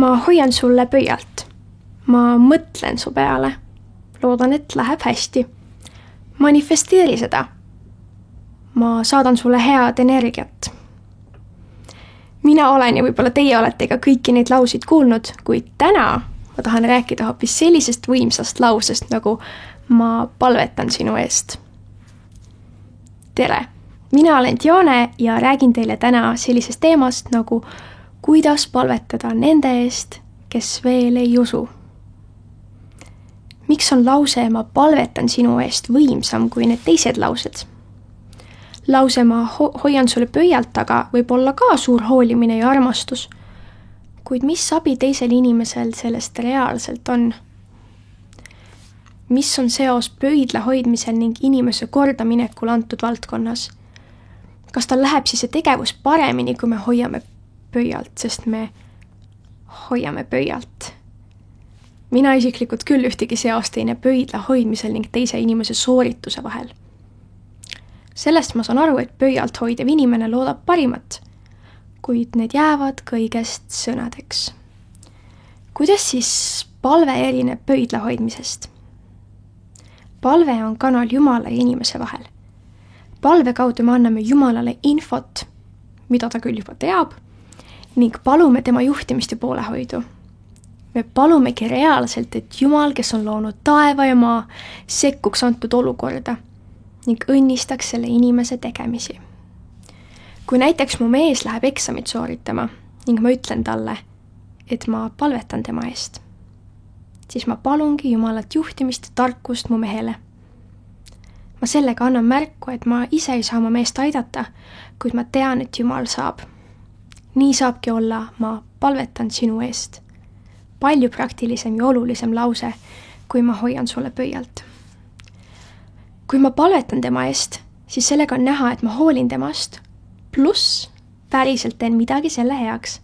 Ma hoian sulle pöialt. Ma mõtlen su peale. Loodan, et läheb hästi. Manifesteeri seda. Ma saadan sulle head energiat. Mina olen ja võib-olla teie olete ka kõiki neid lausid kuulnud, kuid täna ma tahan rääkida hoopis sellisest võimsast lausest, nagu ma palvetan sinu eest. Tere! Mina olen Dione ja räägin teile täna sellisest teemast, nagu kuidas palvetada nende eest, kes veel ei usu. Miks on lause ma palvetan sinu eest võimsam kui need teised laused? Lause ma hoian sulle pöialt taga võib olla ka suur hoolimine ja armastus, kuid mis abi teisel inimesel sellest reaalselt on? Mis on seos pöidla hoidmisel ning inimese kordaminekul antud valdkonnas? Kas tal läheb siis see tegevus paremini, kui me hoiame pöialt, sest me hoiame pöialt? Mina isiklikult küll ühtegi seost ei näe pöidla hoidmisel ning teise inimese soorituse vahel. Sellest ma saan aru, et pöialt hoidev inimene loodab parimat, kuid need jäävad kõigest sõnadeks. Kuidas siis palve erineb pöidla hoidmisest? Palve on kanal Jumala ja inimese vahel. Palve kaudu me anname Jumalale infot, mida ta küll juba teab, ning palume tema juhtimist ja poolehoidu. Me palumegi reaalselt, et Jumal, kes on loonud taeva ja maa, sekkuks antud olukorda ning õnnistaks selle inimese tegemisi. Kui näiteks mu mees läheb eksamit sooritama ning ma ütlen talle, et ma palvetan tema eest, siis ma palungi Jumalat juhtimist ja tarkust mu mehele. Ma sellega annan märku, et ma ise ei saa oma meest aidata, kuid ma tean, et Jumal saab. Nii saabki olla, ma palvetan sinu eest. Palju praktilisem ja olulisem lause, kui ma hoian sulle pöialt. Kui ma palvetan tema eest, siis sellega on näha, et ma hoolin temast, pluss päriselt teen midagi selle heaks,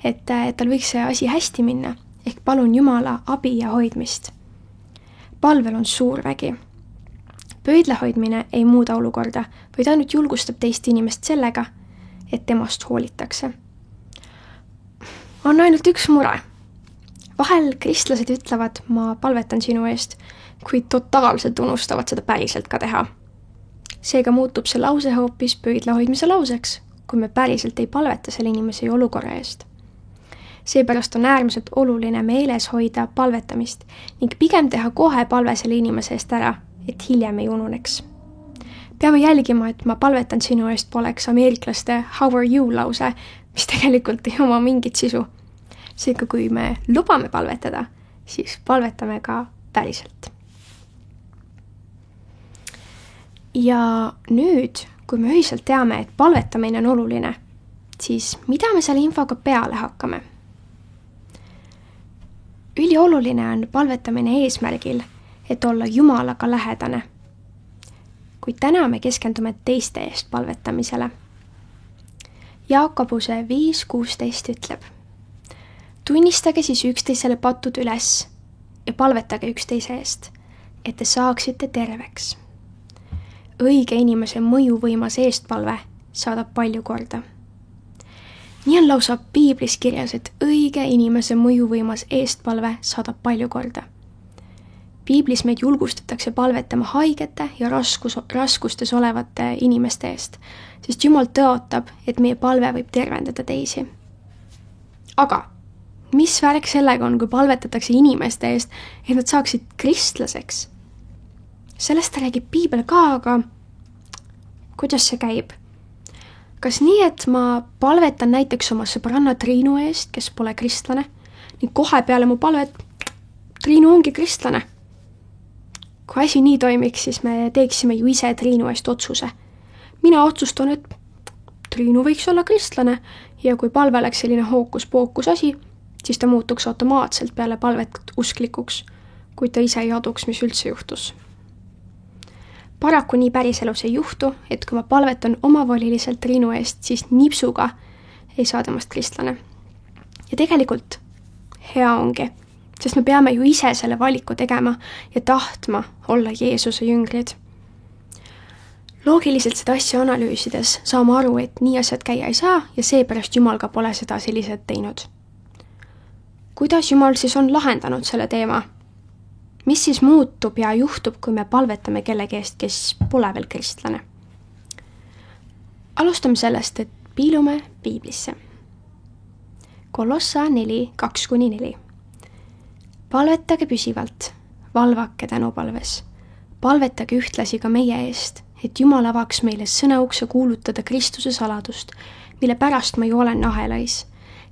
et tal võiks see asi hästi minna, ehk palun Jumala abi ja hoidmist. Palvel on suur vägi. Pöidla hoidmine ei muuda olukorda, vaid ainult julgustab teist inimest sellega, et temast hoolitakse. On ainult üks mure. Vahel kristlased ütlevad, ma palvetan sinu eest, kuid totaalselt unustavad seda päriselt ka teha. Seega muutub see lause hoopis pöidla hoidmise lauseks, kui me päriselt ei palveta selle inimese olukorra eest. Seepärast on äärmiselt oluline meeles hoida palvetamist ning pigem teha kohe palve selle inimese eest ära, et hiljem ei ununeks. Peame jälgima, et ma palvetan sinu eest poleks ameeriklaste how are you lause, mis tegelikult ei oma mingit sisu. Seega kui me lubame palvetada, siis palvetame ka päriselt. Ja nüüd, kui me ühiselt teame, et palvetamine on oluline, siis mida me selle infoga peale hakkame? Ülioluline on palvetamine eesmärgil, et olla Jumalaga lähedane. Kuid täna me keskendume teiste eest palvetamisele. Jaakobuse 5.16 ütleb: tunnistage siis üksteisele patud üles ja palvetage üksteise eest, et te saaksite terveks. Õige inimese mõjuvõimas eestpalve saadab palju korda. Nii on lausa Piiblis kirjas, et õige inimese mõjuvõimas eestpalve saadab palju korda. Piiblis meid julgustatakse palvetama haigete ja raskustes olevate inimeste eest, sest Jumal tõotab, et meie palve võib tervendada teisi. Aga mis värk sellega on, kui palvetatakse inimeste eest, et nad saaksid kristlaseks? Sellest räägib Piibel ka, aga kuidas see käib? Kas nii, et ma palvetan näiteks oma sõbranna Triinu eest, kes pole kristlane, ning kohe peale mu palvet, Triinu ongi kristlane? Kui asi nii toimiks, siis me teeksime ju ise Triinu eest otsuse. Mina otsustan, et Triinu võiks olla kristlane ja kui palve läks selline hookus-pookus asi, siis ta muutuks automaatselt peale palvet usklikuks, kui ta ise ei aduks, mis üldse juhtus. Paraku nii päriselus ei juhtu, et kui ma palvetan omavoliliselt Triinu eest, siis nipsuga ei saa temast kristlane. Ja tegelikult hea ongi, sest me peame ju ise selle valiku tegema ja tahtma olla Jeesuse jüngrid. Loogiliselt seda asja analüüsides saame aru, et nii asjad käia ei saa ja seepärast Jumal ka pole seda sellised teinud. kuidas Jumal siis on lahendanud selle teema? Mis siis muutub ja juhtub, kui me palvetame kellegi eest, kes pole veel kristlane? Alustame sellest, et piilume Piiblisse. Kolossa 4:2-4. Palvetage püsivalt, valvake tänupalves. Palvetage ühtlasi ka meie eest, et Jumal avaks meile sõnaukse kuulutada Kristuse saladust, mille pärast ma ju olen ahelais,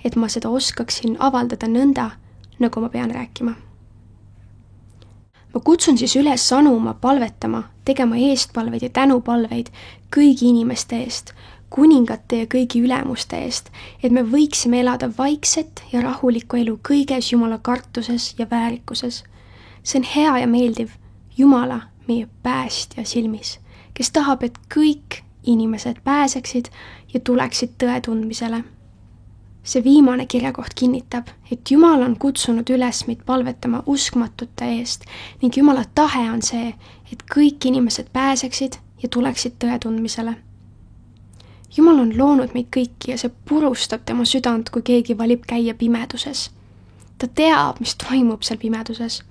et ma seda oskaksin avaldada nõnda, nagu ma pean rääkima. Ma kutsun siis üles anuma, palvetama, tegema eestpalveid ja tänupalveid kõigi inimeste eest, kuningate ja kõigi ülemuste eest, et me võiksime elada vaikset ja rahulikku elu kõiges Jumala kartuses ja väärikuses. See on hea ja meeldiv Jumala, meie päästja silmis, kes tahab, et kõik inimesed pääseksid ja tuleksid tõe tundmisele. See viimane kirjakoht kinnitab, et Jumal on kutsunud üles meid palvetama uskmatute eest ning Jumala tahe on see, et kõik inimesed pääseksid ja tuleksid tõe tundmisele. Jumal on loonud meid kõiki ja see purustab tema südant, kui keegi valib käia pimeduses. Ta teab, mis toimub seal pimeduses.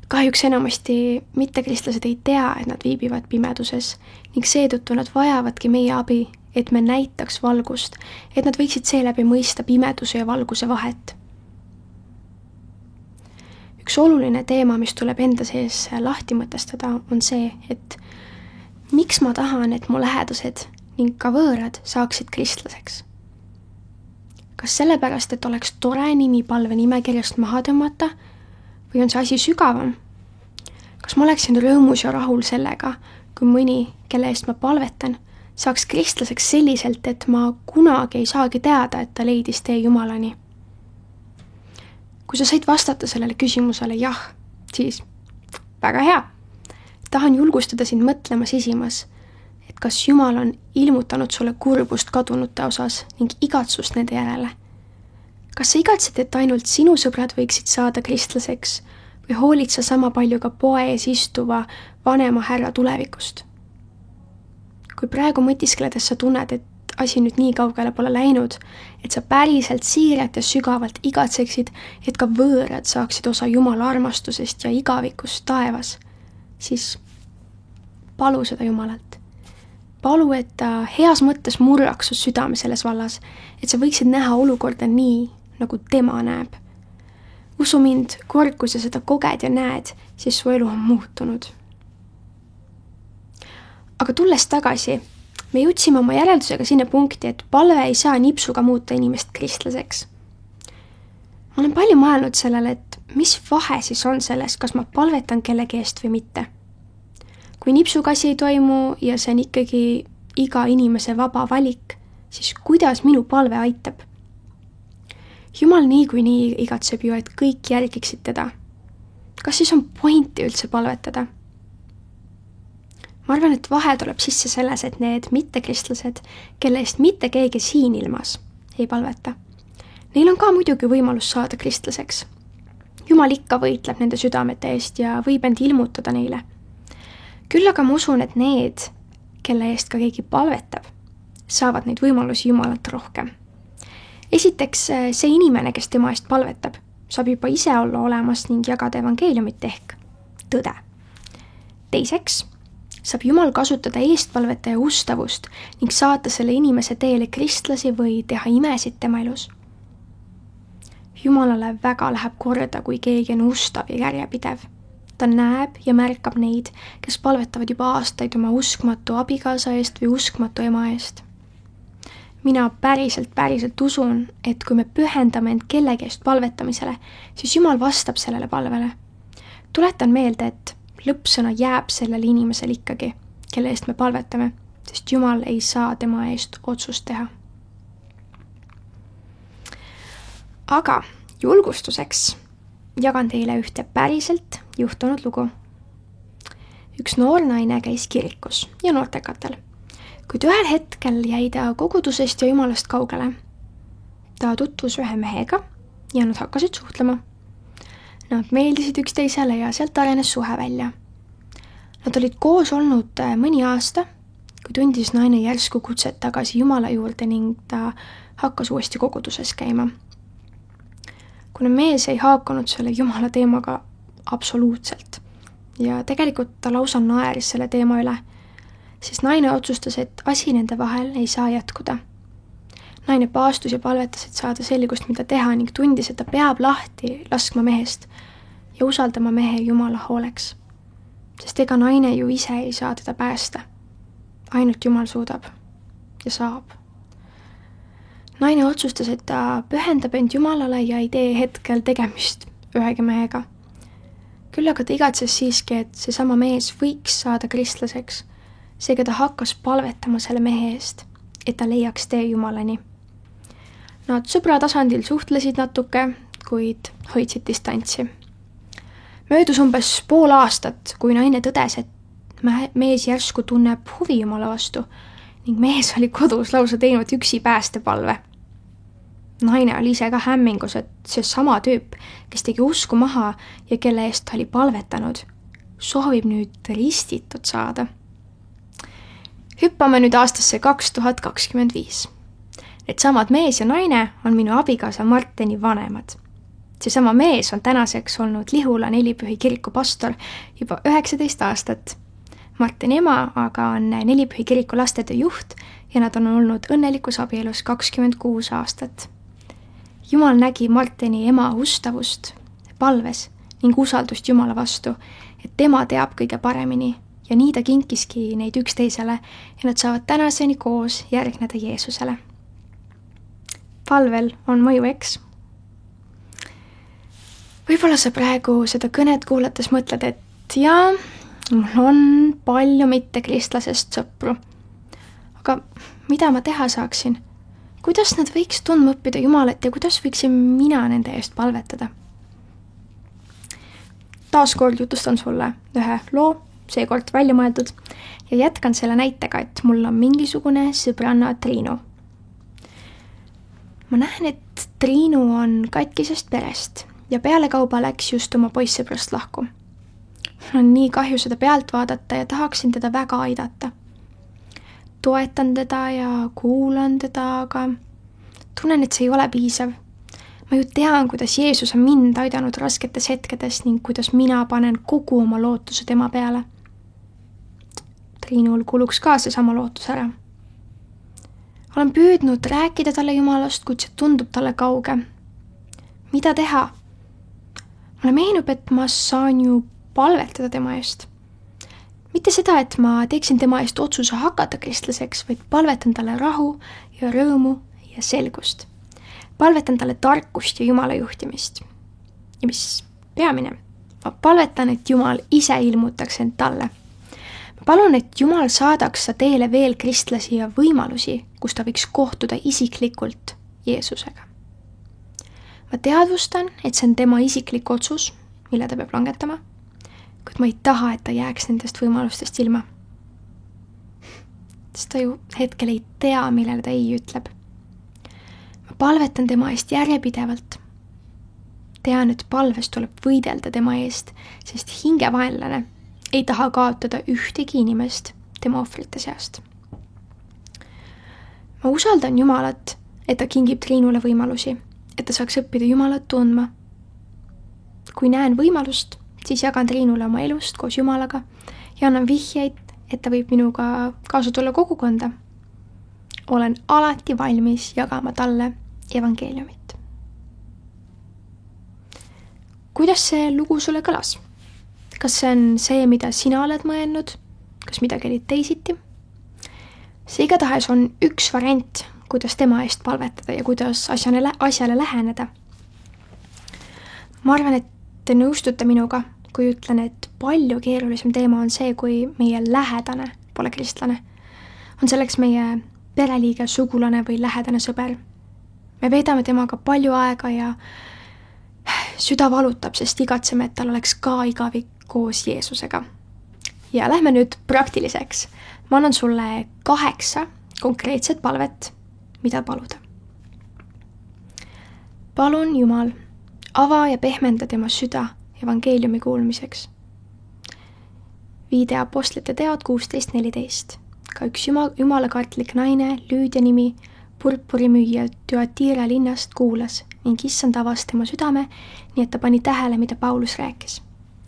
Kahjuks enamasti mittekristlased ei tea, et nad viibivad pimeduses ning seetõttu nad vajavadki meie abi, et me näitaks valgust, et nad võiksid seeläbi mõista pimeduse ja valguse vahet. Üks oluline teema, mis tuleb enda sees lahti mõtestada, on see, et miks ma tahan, et mu lähedased ning ka võõrad saaksid kristlaseks. Kas sellepärast, et oleks tore nimi palve nimekirjast maha tõmmata või on see asi sügavam? Kas ma oleksin rõõmus ja rahul sellega, kui mõni, kelle eest ma palvetan, saaks kristlaseks selliselt, et ma kunagi ei saagi teada, et ta leidis tee Jumalani? Kui sa said vastata sellele küsimusele jah, siis väga hea. Tahan julgustada sind mõtlema sisimas, et kas Jumal on ilmutanud sulle kurbust kadunute osas ning igatsust nende järele. Kas sa igatsed, et ainult sinu sõbrad võiksid saada kristlaseks või hoolid sa sama palju ka poe ees istuva vanema härra tulevikust? Kui praegu mõtiskledes sa tunned, et asi nüüd nii kaugele pole läinud, et sa päriselt siiralt ja sügavalt igatseksid, et ka võõrad saaksid osa Jumala armastusest ja igavikust taevas, siis palu seda Jumalalt. Palu, et ta heas mõttes murraks su südame selles vallas, et sa võiksid näha olukorda nii, nagu tema näeb. Usu mind, kui sa seda koged ja näed, siis su elu on muutunud. Aga tulles tagasi, me jõudsime oma järeldusega sinna punkti, et palve ei saa nipsuga muuta inimest kristlaseks. Ma olen palju mõelnud sellele, et mis vahe siis on selles, kas ma palvetan kellegi eest või mitte. Kui nipsuga asi ei toimu ja see on ikkagi iga inimese vaba valik, siis kuidas minu palve aitab? Jumal niikuinii igatseb ju, et kõik järgiksid teda. Kas siis on pointi üldse palvetada? Ma arvan, et vahe tuleb sisse selles, et need mittekristlased, kelle eest mitte keegi siin ilmas ei palveta, neil on ka muidugi võimalus saada kristlaseks. Jumal ikka võitleb nende südamete eest ja võib end ilmutada neile. Küll aga ma usun, et need, kelle eest ka keegi palvetab, saavad neid võimalusi Jumalalt rohkem. Esiteks, see inimene, kes tema eest palvetab, saab juba ise olla olemas ning jagada evangeeliumit ehk tõde. Teiseks, saab Jumal kasutada eestpalvetaja ustavust ning saata selle inimese teele kristlasi või teha imesid tema elus. Jumalale väga läheb korda, kui keegi on ustav ja järjepidev. Ta näeb ja märkab neid, kes palvetavad juba aastaid oma uskmatu abikaasa eest või uskmatu ema eest. Mina päriselt usun, et kui me pühendame end kellegi eest palvetamisele, siis Jumal vastab sellele palvele. Tuletan meelde, et lõppsõna jääb sellele inimesel ikkagi, kelle eest me palvetame, sest Jumal ei saa tema eest otsust teha. Aga julgustuseks jagan teile ühte päriselt juhtunud lugu. Üks noor naine käis kirikus ja noortekatel, kuid ühel hetkel jäi ta kogudusest ja Jumalast kaugele. Ta tutvus ühe mehega ja nad hakkasid suhtlema. Nad meeldisid üksteisele ja sealt arenes suhe välja. Nad olid koos olnud mõni aasta, kui tundis naine järsku kutset tagasi Jumala juurde ning ta hakkas uuesti koguduses käima. kuna mees ei haakunud selle Jumala teemaga absoluutselt ja tegelikult ta lausa naeris selle teema üle, siis naine otsustas, et asi nende vahel ei saa jätkuda. Naine paastus ja palvetas, et saada selgust, mida teha ning tundis, et ta peab lahti laskma mehest ja usaldama mehe Jumala hooleks. Sest ega naine ju ise ei saa teda päästa. Ainult Jumal suudab ja saab. Naine otsustas, et ta pühendab end Jumalale ja ei tee hetkel tegemist ühegi mehega. Küll aga ta igatses siiski, et seesama mees võiks saada kristlaseks. Seega ta hakkas palvetama selle mehe eest, et ta leiaks tee Jumalani. Nad sõbra tasandil suhtlesid natuke, kuid hoidsid distantsi. Möödus umbes pool aastat, kui naine tõdes, et mees järsku tunneb huvi Jumala vastu ning mees oli kodus lausa teinud üksi päästepalve. Naine oli ise ka hämmingus, et see sama tüüp, kes tegi usku maha ja kelle eest ta oli palvetanud, soovib nüüd ristitud saada. Hüppame nüüd aastasse 2025. Need samad mees ja naine on minu abikaasa Marteni vanemad. Seesama mees on tänaseks olnud Lihula Nelipühi kiriku pastor juba 19 aastat. Marteni ema aga on Nelipühi kiriku lastetöö juht ja nad on olnud õnnelikus abielus 26 aastat. Jumal nägi Marteni ema ustavust, palves ning usaldust Jumala vastu, et tema teab kõige paremini ja nii ta kinkiski neid üksteisele ja nad saavad tänaseni koos järgneda Jeesusele. Palvel on mõju, eks? Võib-olla sa praegu seda kõnet kuulates mõtled, et jaa, mul on palju mittekristlasest sõpru. Aga mida ma teha saaksin? Kuidas nad võiks tundma õppida Jumalat ja kuidas võiksin mina nende eest palvetada? Taaskord jutustan sulle ühe loo, seekord välja mõeldud, ja jätkan selle näitega, et mul on mingisugune sõbranna Triinu. Ma näen, et Triinu on katkisest perest ja pealekauba läks just oma poissõbrast lahku. Mul on nii kahju seda pealt vaadata ja tahaksin teda väga aidata. Toetan teda ja kuulan teda, aga tunnen, et see ei ole piisav. Ma ju tean, kuidas Jeesus on mind aidanud rasketes hetkedes ning kuidas mina panen kogu oma lootuse tema peale. Triinul kuluks ka seesama lootus ära. Olen püüdnud rääkida talle Jumalast, kuid see tundub talle kauge. Mida teha? Mulle meenub, et ma saan ju palvetada tema eest. Mitte seda, et ma teeksin tema eest otsuse hakata kristlaseks, vaid palvetan talle rahu ja rõõmu ja selgust. Palvetan talle tarkust ja Jumala juhtimist. Ja mis peamine, ma palvetan, et Jumal ise ilmutaks end talle. Ma palun, et Jumal saadaks sa teele veel kristlasi ja võimalusi, kus ta võiks kohtuda isiklikult Jeesusega. Ma teadvustan, et see on tema isiklik otsus, mille ta peab langetama, kuid ma ei taha, et ta jääks nendest võimalustest ilma. Sest ta ju hetkel ei tea, millele ta ei ütleb. Ma palvetan tema eest järjepidevalt. Tean, et palves tuleb võidelda tema eest, sest hingevaenlane ei taha kaotada ühtegi inimest tema ohvrite seast. Ma usaldan Jumalat, et ta kingib Triinule võimalusi, et ta saaks õppida Jumalat tundma. Kui näen võimalust, siis jagan Triinule oma elust koos Jumalaga ja annan vihjeid, et ta võib minuga kaasa tulla kogukonda. Olen alati valmis jagama talle evangeeliumit. Kuidas see lugu sulle kõlas? Kas see on see, mida sina oled mõelnud? Kas midagi oli teisiti? See igatahes on üks variant, kuidas tema eest palvetada ja kuidas asjale läheneda. Ma arvan, et te nõustute minuga, kui ütlen, et palju keerulisem teema on see, kui meie lähedane pole kristlane. On selleks meie pereliige, sugulane või lähedane sõber. Me veedame temaga palju aega ja süda valutab, sest igatseme, et tal oleks ka igavik koos Jeesusega. Ja lähme nüüd praktiliseks. Ma annan sulle 8 konkreetset palvet, mida paluda. Palun Jumal, ava ja pehmenda tema süda evangeeliumi kuulmiseks. Viide Apostlite teod 16.14. Ka üks jumalakartlik naine, Lüüdia nimi, purpurimüüja Thyatira linnast kuulas ning issand avas tema südame, nii et ta pani tähele, mida Paulus rääkis.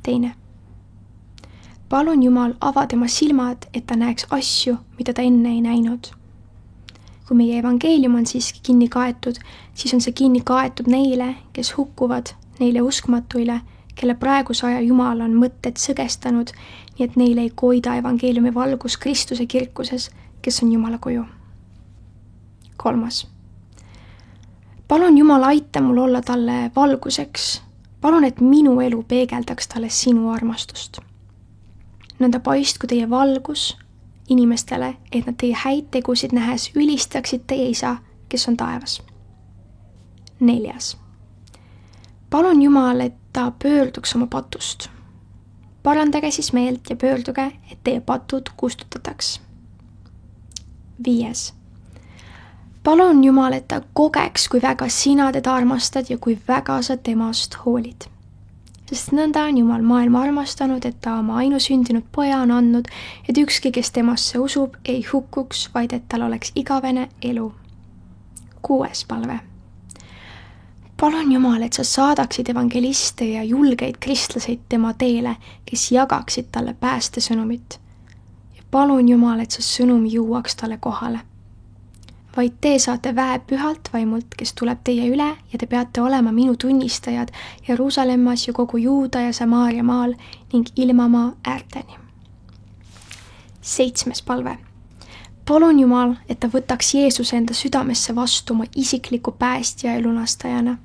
2. Palun Jumal, ava tema silmad, et ta näeks asju, mida ta enne ei näinud. Kui meie evangeelium on siiski kinni kaetud, siis on see kinni kaetud neile, kes hukkuvad, neile uskmatuile, kelle praeguse aja Jumal on mõtted sõgestanud, nii et neile ei koida evangeeliumi valgus Kristuse kirkuses, kes on Jumala koju. 3. Palun Jumal, aita mul olla talle valguseks. Palun, et minu elu peegeldaks talle sinu armastust. Nõnda paistku teie valgus inimestele, et nad teie häid tegusid nähes ülistaksid teie isa, kes on taevas. 4. Palun Jumal, et ta pöörduks oma patust. Parandage siis meelt ja pöörduge, et teie patud kustutataks. 5. Palun Jumal, et ta kogeks, kui väga sina teda armastad ja kui väga sa temast hoolid. Sest nõnda on Jumal maailma armastanud, et ta oma ainusündinud poja on andnud, et ükski, kes temasse usub, ei hukkuks, vaid et tal oleks igavene elu. 6. palve. Palun Jumal, et sa saadaksid evangeliste ja julgeid kristlaseid tema teele, kes jagaksid talle päästesõnumit. Ja palun Jumal, et sa sõnum jõuaks talle kohale. Vaid te saate väe pühalt vaimult, kes tuleb teie üle ja te peate olema minu tunnistajad Jeruusalemmas ja kogu Juuda ja Samaaria maal ning ilmamaa äärteni. 7. palve. Palun Jumal, et ta võtaks Jeesuse enda südamesse vastu oma isikliku päästja ja lunastajana.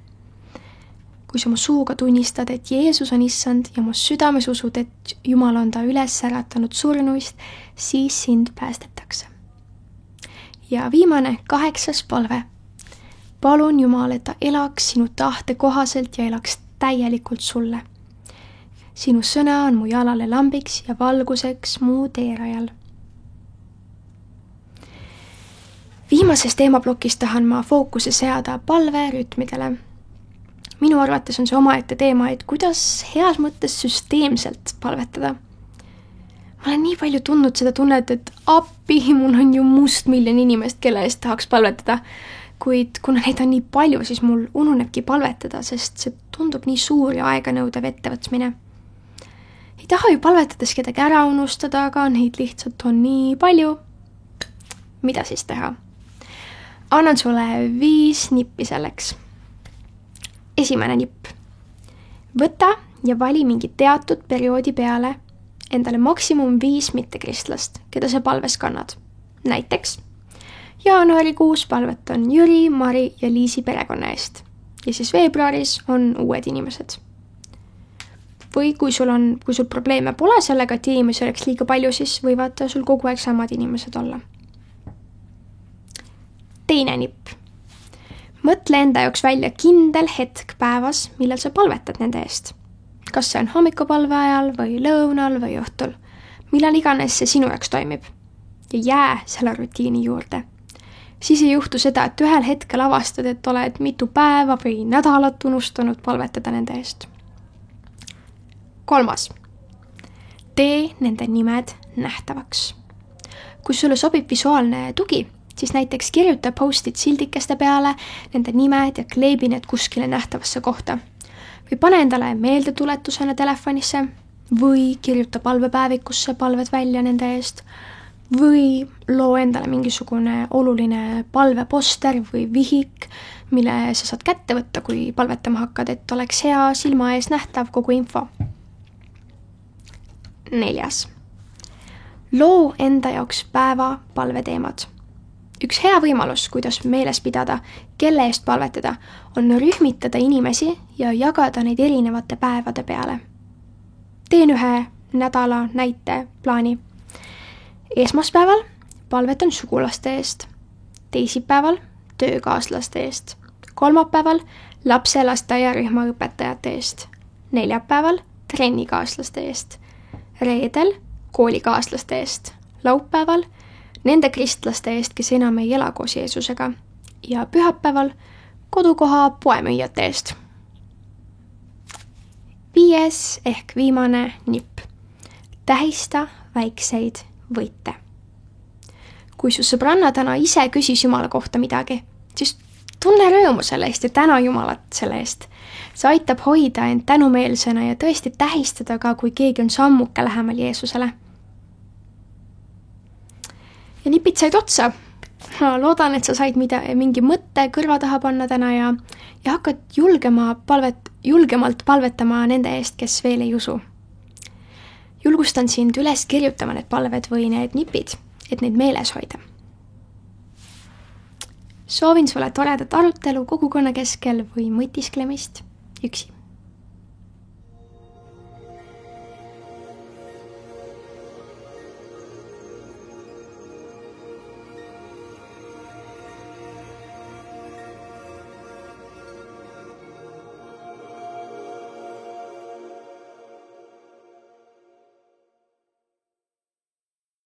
Kui sa oma suuga tunnistad, et Jeesus on issand ja oma südames usud, et Jumal on ta üles äratanud surnuist, siis sind päästetakse. Ja viimane 8. palve. Palun Jumal, et ta elaks sinu tahte kohaselt ja elaks täielikult sulle. Sinu sõna on mu jalale lambiks ja valguseks mu teerajal. Viimases teemaplokis tahan ma fookuse seada palverütmidele. Minu arvates on see omaette teema, et kuidas heas mõttes süsteemselt palvetada. Ma olen nii palju tundnud seda tunnet, et appi, mul on ju mustmiljon inimest, kelle eest tahaks palvetada. Kuid kuna neid on nii palju, siis mul ununebki palvetada, sest see tundub nii suur ja aeganõudev ettevõtmine. Ei taha ju palvetades kedagi ära unustada, aga neid lihtsalt on nii palju. Mida siis teha? Annan sulle 5 nippi selleks. Esimene nipp. Võta ja vali mingi teatud perioodi peale endale maksimum 5 mittekristlast, keda sa palves kannad. Näiteks jaanuarikuus palvetan Jüri, Mari ja Liisi perekonna eest ja siis veebruaris on uued inimesed. Või kui sul probleeme pole sellega, et inimesi oleks liiga palju, siis võivad sul kogu aeg samad inimesed olla. Teine nipp. Mõtle enda jaoks välja kindel hetk päevas, millal sa palvetad nende eest. Kas see on hommikupalve ajal või lõunal või õhtul, millal iganes see sinu jaoks toimib. Ja jää selle rutiini juurde. Siis ei juhtu seda, et ühel hetkel avastad, et oled mitu päeva või nädalat unustanud palvetada nende eest. 3. Tee nende nimed nähtavaks. Kui sulle sobib visuaalne tugi, siis näiteks kirjuta post-it sildikeste peale nende nimed ja kleebi need kuskile nähtavasse kohta. Või pane endale meeldetuletusena telefonisse või kirjuta palvepäevikusse palved välja nende eest või loo endale mingisugune oluline palveposter või vihik, mille sa saad kätte võtta, kui palvetama hakkad, et oleks hea silma ees nähtav kogu info. 4. Loo enda jaoks päeva palveteemad. Üks hea võimalus, kuidas meeles pidada, kelle eest palvetada, on rühmitada inimesi ja jagada neid erinevate päevade peale. Teen ühe nädala näite plaani. Esmaspäeval palvetan sugulaste eest, teisipäeval töökaaslaste eest, kolmapäeval lapselasteaiarühma õpetajate eest, neljapäeval trennikaaslaste eest, reedel koolikaaslaste eest, laupäeval nende kristlaste eest, kes enam ei ela koos Jeesusega ja pühapäeval kodukoha poemüüjate eest. 5. ehk viimane nipp. Tähista väikseid võite. Kui su sõbranna täna ise küsis Jumala kohta midagi, siis tunne rõõmu selle eest ja täna Jumalat selle eest. See aitab hoida end tänumeelsena ja tõesti tähistada ka, kui keegi on sammuke lähemal Jeesusele. Ja nipid said otsa. Ma loodan, et sa said mingi mõtte kõrva taha panna täna ja hakkad julgemalt palvetama nende eest, kes veel ei usu. Julgustan sind üles kirjutama need palved või need nipid, et neid meeles hoida. Soovin sulle toredat arutelu kogukonna keskel või mõtisklemist üksi.